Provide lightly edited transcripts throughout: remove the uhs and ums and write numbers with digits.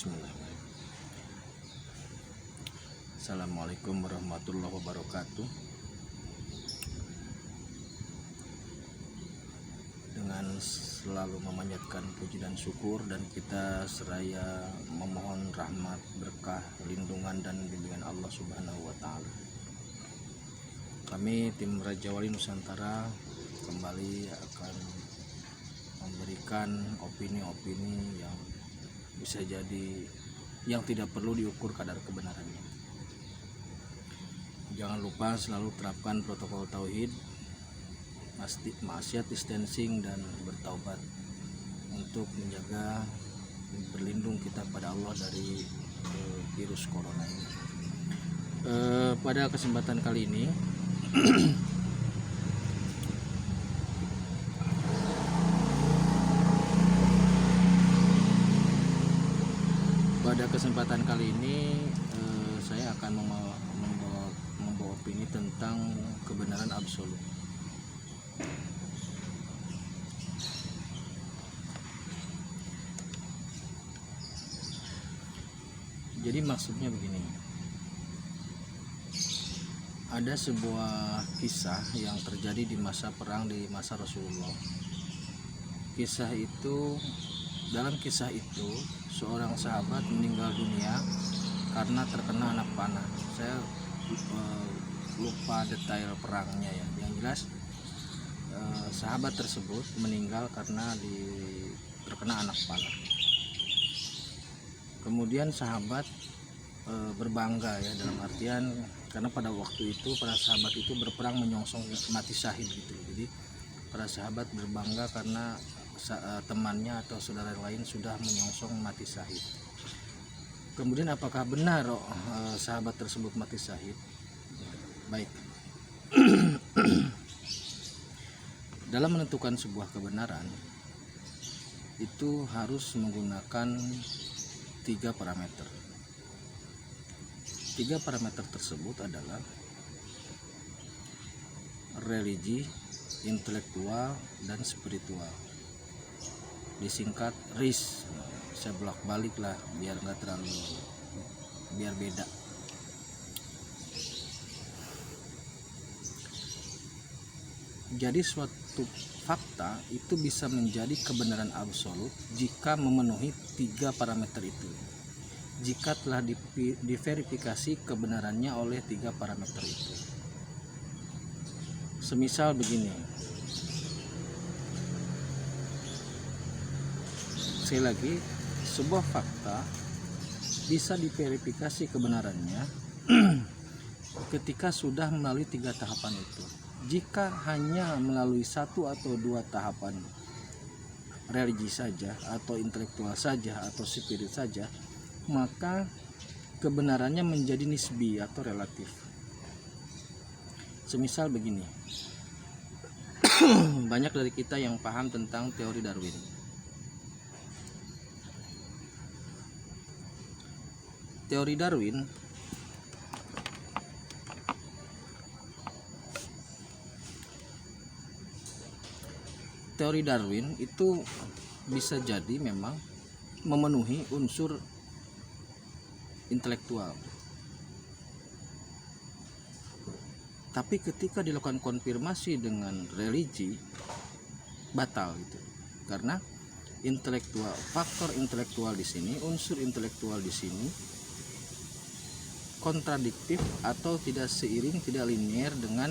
Bismillahirrahmanirrahim. Assalamualaikum warahmatullahi wabarakatuh. Dengan selalu memanjatkan puji dan syukur, dan kita seraya memohon rahmat, berkah, lindungan dan bimbingan Allah Subhanahu wa taala. Kami tim Raja Wali Nusantara kembali akan memberikan opini-opini yang bisa jadi yang tidak perlu diukur kadar kebenarannya. Jangan lupa selalu terapkan protokol tauhid, maksiat distancing, dan bertaubat untuk menjaga berlindung kita pada Allah dari virus corona ini. Pada kesempatan kali ini saya akan membawa opini tentang kebenaran absolut. Jadi maksudnya begini, ada sebuah kisah yang terjadi di masa perang, di masa Rasulullah. Dalam kisah itu seorang sahabat meninggal dunia karena terkena anak panah. Saya lupa detail perangnya ya. Yang jelas sahabat tersebut meninggal karena terkena anak panah. Kemudian sahabat berbangga ya, dalam artian karena pada waktu itu para sahabat itu berperang menyongsong mati syahid gitu. Jadi para sahabat berbangga karena temannya atau saudara lain sudah menyongsong mati syahid. Kemudian apakah benar sahabat tersebut mati syahid? Baik. Dalam menentukan sebuah kebenaran itu harus menggunakan 3 parameter. 3 parameter tersebut adalah religi, intelektual, dan spiritual. Disingkat RIS. Saya bolak-balik lah biar beda. Jadi suatu fakta itu bisa menjadi kebenaran absolut jika memenuhi 3 parameter itu. Jika telah diverifikasi kebenarannya oleh 3 parameter itu. Semisal begini. Sekali lagi, sebuah fakta bisa diverifikasi kebenarannya ketika sudah melalui 3 tahapan itu. Jika hanya melalui 1 atau 2 tahapan, religi saja atau intelektual saja atau spirit saja, maka kebenarannya menjadi nisbi atau relatif. Semisal begini, banyak dari kita yang paham tentang teori Darwin. Teori Darwin itu bisa jadi memang memenuhi unsur intelektual. Tapi ketika dilakukan konfirmasi dengan religi, batal gitu. Karena faktor intelektual di sini, unsur intelektual di sini kontradiktif atau tidak seiring, tidak linier dengan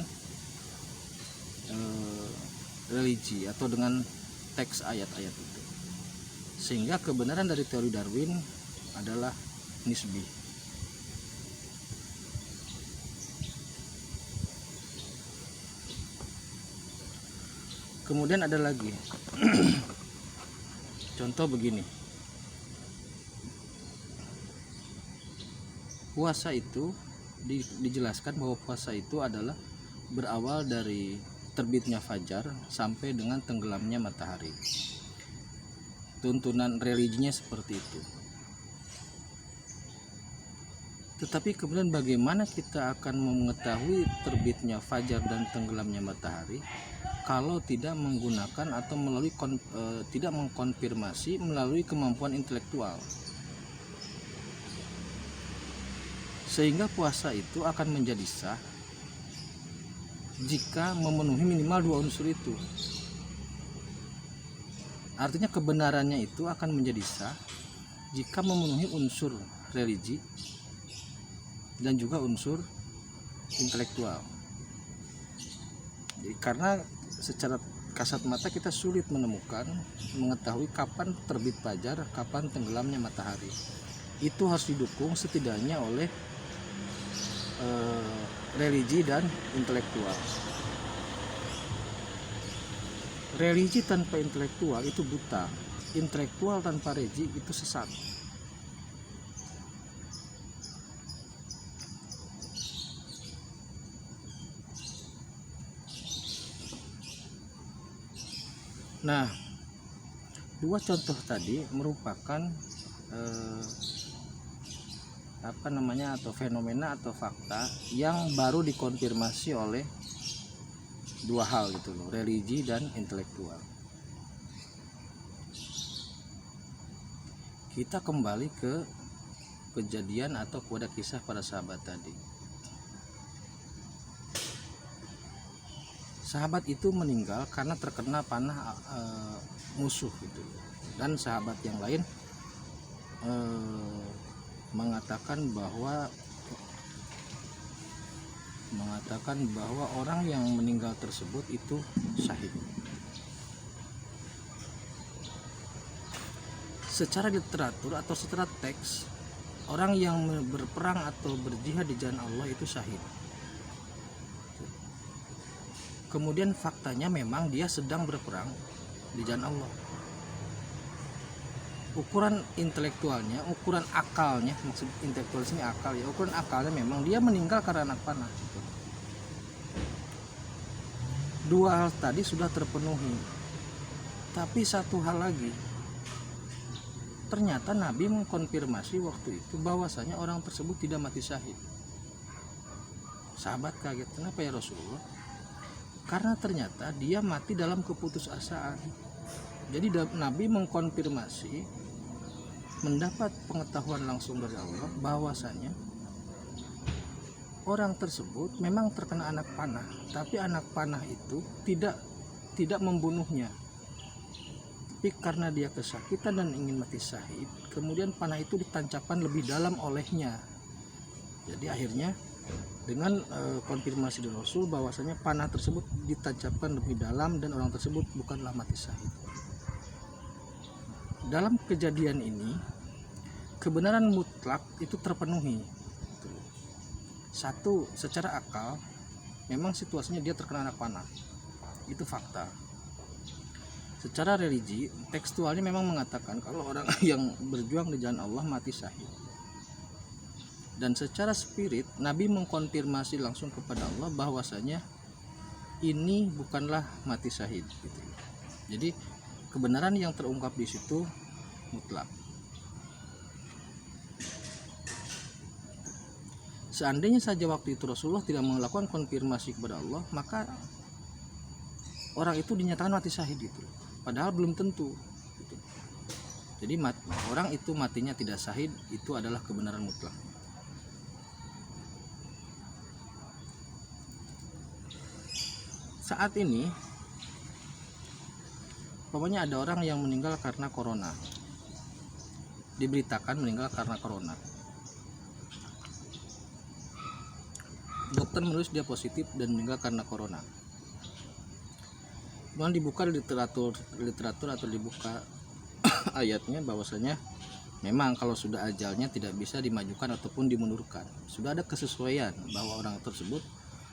religi atau dengan teks ayat-ayat itu, sehingga kebenaran dari teori Darwin adalah nisbi. Kemudian ada lagi contoh begini, puasa itu dijelaskan bahwa puasa itu adalah berawal dari terbitnya fajar sampai dengan tenggelamnya matahari. Tuntunan religinya seperti itu. Tetapi kemudian bagaimana kita akan mengetahui terbitnya fajar dan tenggelamnya matahari kalau tidak menggunakan atau tidak mengkonfirmasi melalui kemampuan intelektual? Sehingga puasa itu akan menjadi sah jika memenuhi minimal dua unsur itu. Artinya kebenarannya itu akan menjadi sah jika memenuhi unsur religi dan juga unsur intelektual. Jadi, karena secara kasat mata kita sulit mengetahui kapan terbit fajar, kapan tenggelamnya matahari. Itu harus didukung setidaknya oleh religi dan intelektual. Religi tanpa intelektual itu buta, intelektual tanpa religi itu sesat. Nah, dua contoh tadi merupakan atau fenomena atau fakta yang baru dikonfirmasi oleh dua hal gitu loh, religi dan intelektual. Kita kembali ke kejadian atau kepada kisah para sahabat tadi. Sahabat itu meninggal karena terkena panah musuh gitu. Dan sahabat yang lain mengatakan bahwa orang yang meninggal tersebut itu syahid. Secara literatur atau secara teks, orang yang berperang atau berjihad di jalan Allah itu syahid. Kemudian faktanya memang dia sedang berperang di jalan Allah. Ukuran intelektualnya, ukuran akalnya, maksud intelektual sini akal ya, ukuran akalnya memang dia meninggal karena anak panah. Dua hal tadi sudah terpenuhi. Tapi satu hal lagi, ternyata Nabi mengkonfirmasi waktu itu bahwasanya orang tersebut tidak mati syahid. Sahabat kaget, kenapa ya Rasulullah? Karena ternyata dia mati dalam keputusasaan. Jadi Nabi mengkonfirmasi, mendapat pengetahuan langsung dari Allah bahwasanya orang tersebut memang terkena anak panah, tapi anak panah itu tidak membunuhnya. Tapi karena dia kesakitan dan ingin mati syahid, kemudian panah itu ditancapkan lebih dalam olehnya. Jadi akhirnya dengan konfirmasi dari Rasul bahwasanya panah tersebut ditancapkan lebih dalam dan orang tersebut bukanlah mati syahid. Dalam kejadian ini kebenaran mutlak itu terpenuhi. Satu, secara akal memang situasinya dia terkena anak panah, itu fakta. Secara religi, tekstualnya memang mengatakan kalau orang yang berjuang di jalan Allah mati syahid. Dan secara spirit, Nabi mengkonfirmasi langsung kepada Allah bahwasanya ini bukanlah mati syahid gitu. Jadi kebenaran yang terungkap di situ mutlak. Seandainya saja waktu itu Rasulullah tidak melakukan konfirmasi kepada Allah, maka orang itu dinyatakan mati syahid gitu. Padahal belum tentu gitu. Jadi orang itu matinya tidak syahid itu adalah kebenaran mutlak. Saat ini pokoknya ada orang yang meninggal karena corona, diberitakan meninggal karena corona. Dokter menulis dia positif dan meninggal karena corona. Kemudian dibuka literatur atau dibuka ayatnya bahwasanya memang kalau sudah ajalnya tidak bisa dimajukan ataupun dimundurkan. Sudah ada kesesuaian bahwa orang tersebut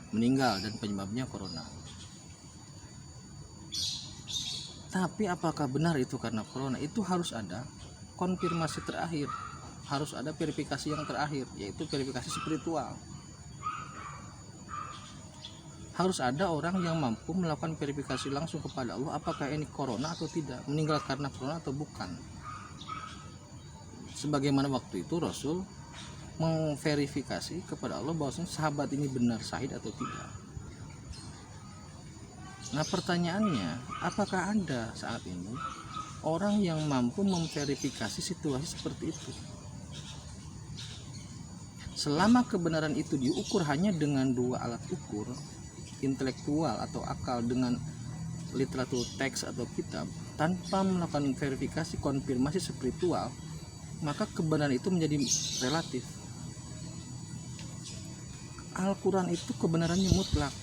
meninggal dan penyebabnya corona. Tapi apakah benar itu karena corona? Itu harus ada konfirmasi terakhir, harus ada verifikasi yang terakhir, yaitu verifikasi spiritual. Harus ada orang yang mampu melakukan verifikasi langsung kepada Allah apakah ini corona atau tidak, meninggal karena corona atau bukan. Sebagaimana waktu itu Rasul memverifikasi kepada Allah bahwasanya sahabat ini benar syahid atau tidak. Nah pertanyaannya, apakah ada saat ini orang yang mampu memverifikasi situasi seperti itu? Selama kebenaran itu diukur hanya dengan dua alat ukur, intelektual atau akal dengan literatur teks atau kitab, tanpa melakukan verifikasi konfirmasi spiritual, maka kebenaran itu menjadi relatif. Al-Quran itu kebenarannya mutlak,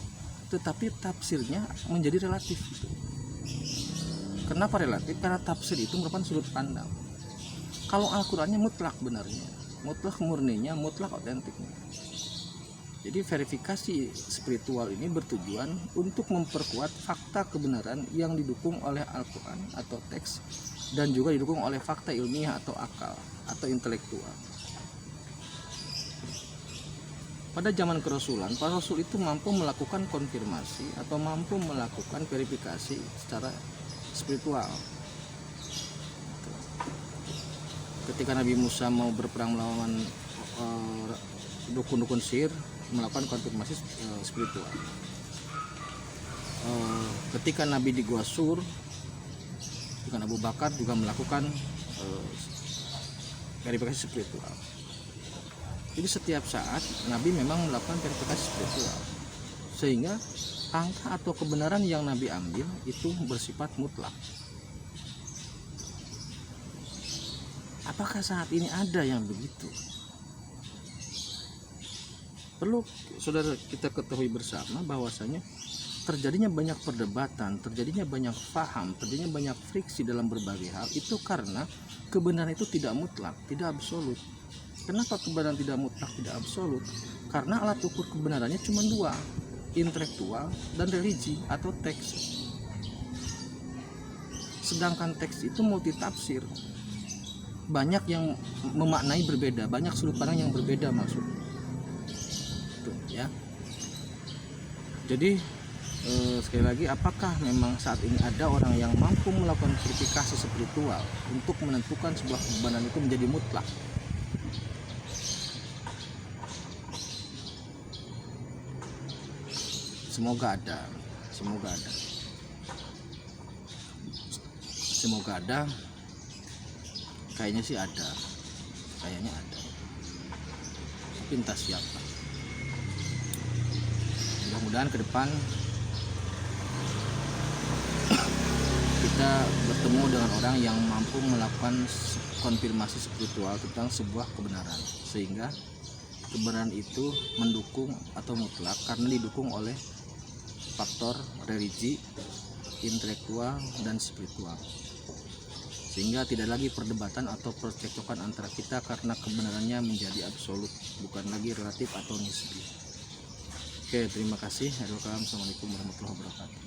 tetapi tafsirnya menjadi relatif. Kenapa relatif? Karena tafsir itu merupakan sudut pandang. Kalau Al-Qurannya mutlak benarnya, mutlak murninya, mutlak otentiknya. Jadi verifikasi spiritual ini bertujuan untuk memperkuat fakta kebenaran yang didukung oleh Al-Quran atau teks, dan juga didukung oleh fakta ilmiah atau akal atau intelektual. Pada zaman kerasulan, para rasul itu mampu melakukan konfirmasi atau mampu melakukan verifikasi secara spiritual. Ketika Nabi Musa mau berperang melawan dukun-dukun sihir, melakukan konfirmasi spiritual. Ketika Nabi di Gua Sur, dengan Abu Bakar juga melakukan verifikasi spiritual. Jadi setiap saat Nabi memang melakukan verifikasi spiritual, sehingga angka atau kebenaran yang Nabi ambil itu bersifat mutlak. Apakah saat ini ada yang begitu? Perlu saudara kita ketahui bersama bahwasanya terjadinya banyak perdebatan, terjadinya banyak faham, terjadinya banyak friksi dalam berbagai hal itu karena kebenaran itu tidak mutlak, tidak absolut. Kenapa kebenaran tidak mutlak, tidak absolut? Karena alat ukur kebenarannya cuma dua, intelektual dan religi atau teks. Sedangkan teks itu multitafsir, banyak yang memaknai berbeda, banyak sudut pandang yang berbeda maksudnya. Tuh, ya. Jadi sekali lagi, apakah memang saat ini ada orang yang mampu melakukan verifikasi spiritual untuk menentukan sebuah kebenaran itu menjadi mutlak? Semoga ada, semoga ada, semoga ada. Kayaknya sih ada, kayaknya ada. Tapi entah siapa. Mudah-mudahan ke depan kita bertemu dengan orang yang mampu melakukan konfirmasi spiritual tentang sebuah kebenaran, sehingga kebenaran itu mendukung atau mutlak karena didukung oleh faktor religi, intelektual, dan spiritual, sehingga tidak lagi perdebatan atau percekcokan antara kita karena kebenarannya menjadi absolut, bukan lagi relatif atau nisbi. Oke, terima kasih. Assalamualaikum warahmatullahi wabarakatuh.